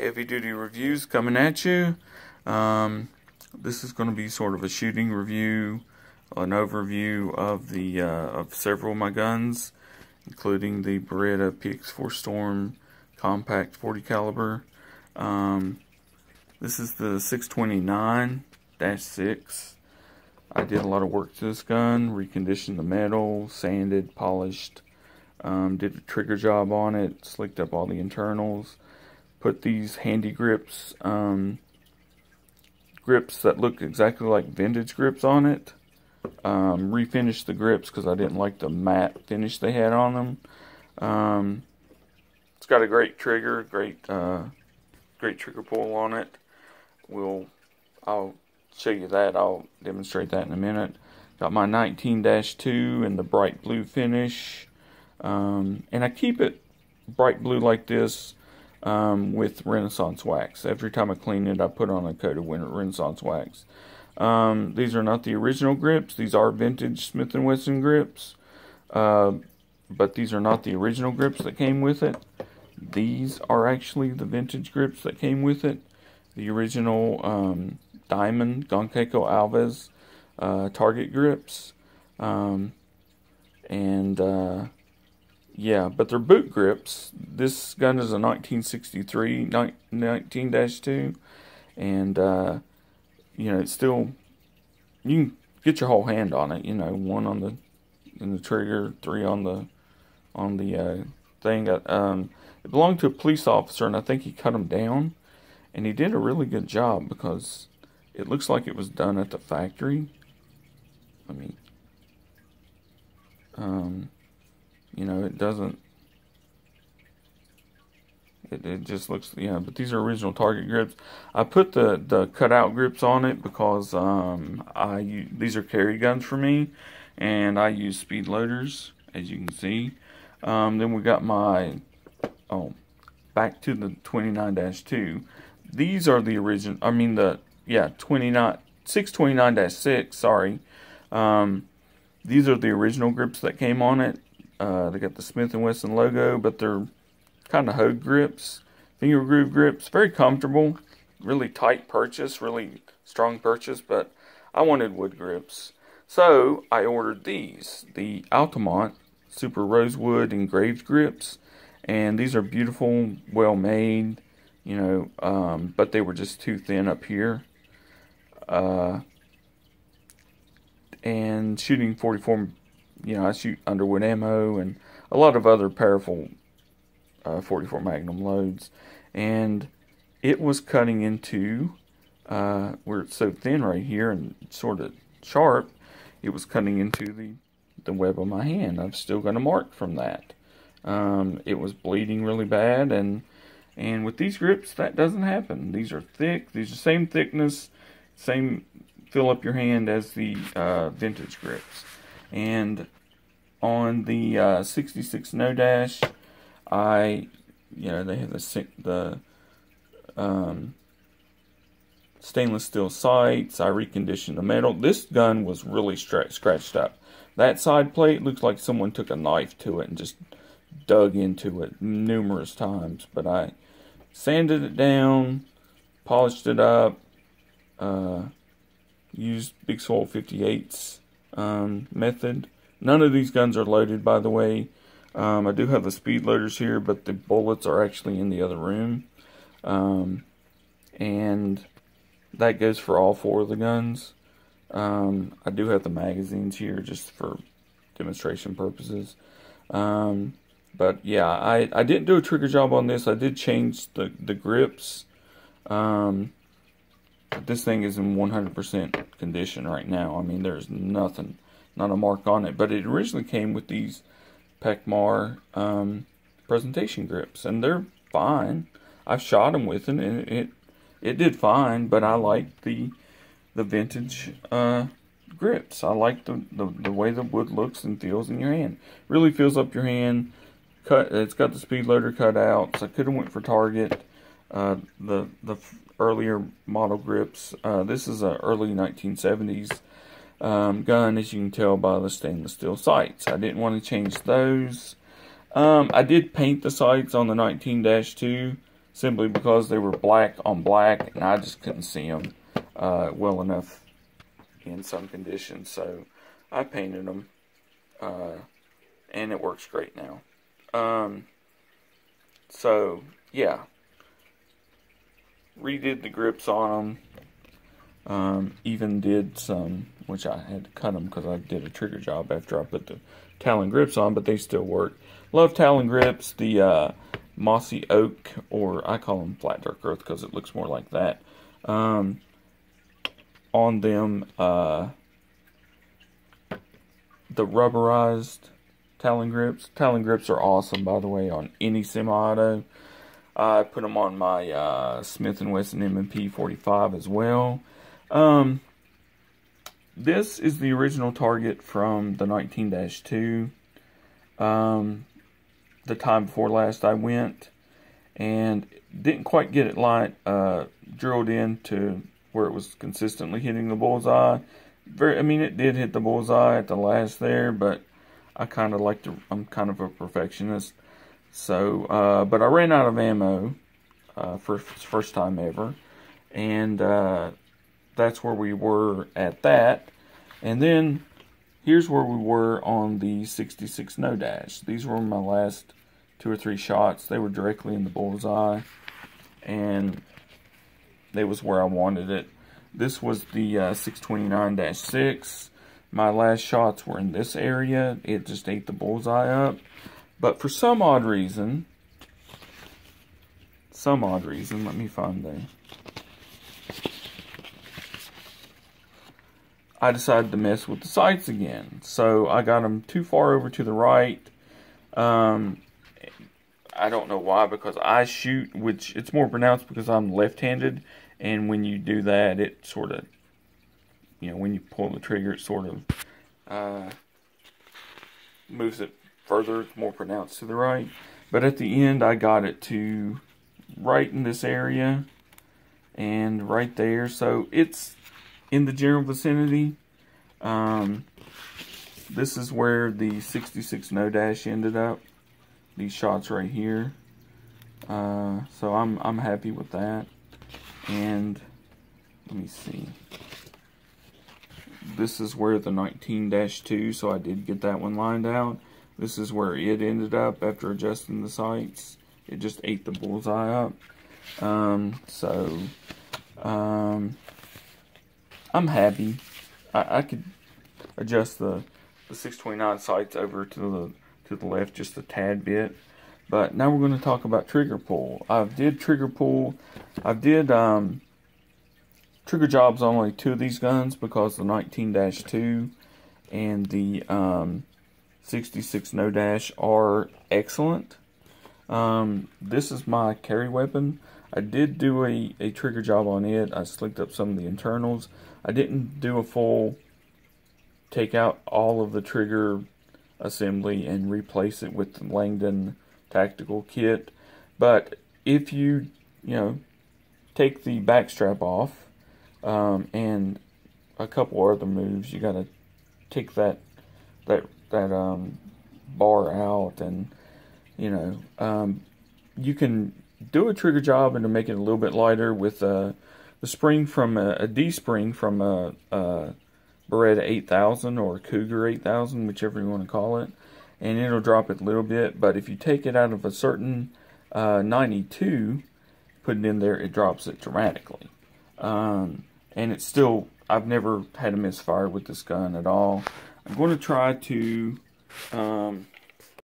Heavy duty reviews coming at you. This is going to be sort of a shooting review, an overview of the of several of my guns, including the Beretta PX4 Storm compact 40 caliber. This is the 629-6. I did a lot of work to this gun, reconditioned the metal, sanded, polished, did a trigger job on it, slicked up all the internals, put these handy grips, grips that look exactly like vintage grips on it, refinished the grips because I didn't like the matte finish they had on them. It's got a great trigger, great trigger pull on it. I'll show you that. I'll demonstrate that in a minute. Got my 19-2 in the bright blue finish, and I keep it bright blue like this with Renaissance wax. Every time I clean it, I put on a coat of Renaissance wax. These are not the original grips. These are vintage Smith & Wesson grips, but these are not the original grips that came with it. These are actually the vintage grips that came with it. The original Diamond Gonqueco Alves target grips, yeah, but they're boot grips. This gun is a 1963 19-2, and you know, it's still, you can get your whole hand on it. You know, one on the trigger, three on the thing. It belonged to a police officer, and I think he cut them down, and he did a really good job because it looks like it was done at the factory. I mean, you know, it doesn't, it just looks, yeah, but these are original target grips. I put the cutout grips on it because these are carry guns for me, and I use speed loaders, as you can see. Then we got my, back to the 29-2. These are the original, I mean the, yeah, 629-6, sorry. These are the original grips that came on it. They got the Smith & Wesson logo, but they're kind of Hogue grips, finger groove grips, very comfortable, really tight purchase, really strong purchase, but I wanted wood grips. So I ordered these, the Altamont Super Rosewood engraved grips, and these are beautiful, well made, you know, but they were just too thin up here. And shooting 44, you know, I shoot Underwood ammo and a lot of other powerful 44 Magnum loads, and it was cutting into where it's so thin right here and sort of sharp, it was cutting into the web of my hand. I've still got a mark from that. It was bleeding really bad, and with these grips that doesn't happen. These are thick, these are same thickness, same fill up your hand as the vintage grips. And on the 66 No Dash, you know, they have the stainless steel sights. I reconditioned the metal. This gun was really scratched up. That side plate looks like someone took a knife to it and just dug into it numerous times. But I sanded it down, polished it up, used Big Swole 58's method. None of these guns are loaded, by the way. I do have the speed loaders here, but the bullets are actually in the other room. And that goes for all four of the guns. I do have the magazines here just for demonstration purposes. But yeah, I didn't do a trigger job on this. I did change the grips. This thing is in 100% condition right now. I mean, there's nothing, not a mark on it. But it originally came with these Pekmar presentation grips, and they're fine. I've shot them with it, and it did fine. But I like the vintage grips. I like the way the wood looks and feels in your hand. Really feels up your hand. It's got the speed loader cut out, so I could have went for target. The earlier model grips. This is an early 1970s gun, as you can tell by the stainless steel sights. I didn't want to change those. I did paint the sights on the 19-2 simply because they were black on black, and I just couldn't see them well enough in some conditions. So I painted them, and it works great now. So yeah, redid the grips on them. Even did some, which I had to cut them because I did a trigger job after I put the Talon grips on, but they still work. Love Talon grips. The mossy oak, or I call them flat dark earth because it looks more like that. On them, the rubberized Talon grips. Talon grips are awesome, by the way, on any semi-auto. I put them on my Smith & Wesson M&P 45 as well. This is the original target from the 19-2. The time before last I went, and didn't quite get it drilled in to where it was consistently hitting the bullseye. I mean, it did hit the bullseye at the last there, but I kind of like to, I'm kind of a perfectionist. So, but I ran out of ammo for first time ever, and that's where we were at that. And then here's where we were on the 66 no dash. These were my last 2 or 3 shots. They were directly in the bullseye, and they was where I wanted it. This was the 629-6. My last shots were in this area. It just ate the bullseye up. But for some odd reason, let me find the... I decided to mess with the sights again. So I got them too far over to the right. I don't know why, because I shoot, which it's more pronounced because I'm left-handed. And when you do that, it sort of, you know, when you pull the trigger, it sort of moves it further. It's more pronounced to the right. But at the end, I got it to right in this area and right there. So it's in the general vicinity. This is where the 66 no dash ended up. These shots right here. So I'm happy with that. And let me see. This is where the 19-2, so I did get that one lined out. This is where it ended up after adjusting the sights. It just ate the bullseye up. I'm happy. I could adjust the 629 sights over to the left just a tad bit. But now we're going to talk about trigger pull. I did trigger pull. I did trigger jobs on only 2 of these guns because the 19-2 and the 66 no dash are excellent. This is my carry weapon. I did do a trigger job on it. I slicked up some of the internals. I didn't do a full take out all of the trigger assembly and replace it with the Langdon tactical kit. But if you take the back strap off and a couple other moves, you got to take that bar out, and you can do a trigger job and to make it a little bit lighter with the spring from a D-spring from a Beretta 8000 or Cougar 8000, whichever you want to call it, and it'll drop it a little bit. But if you take it out of a certain 92, put it in there, it drops it dramatically. And it's still, I've never had a misfire with this gun at all. I'm going to try to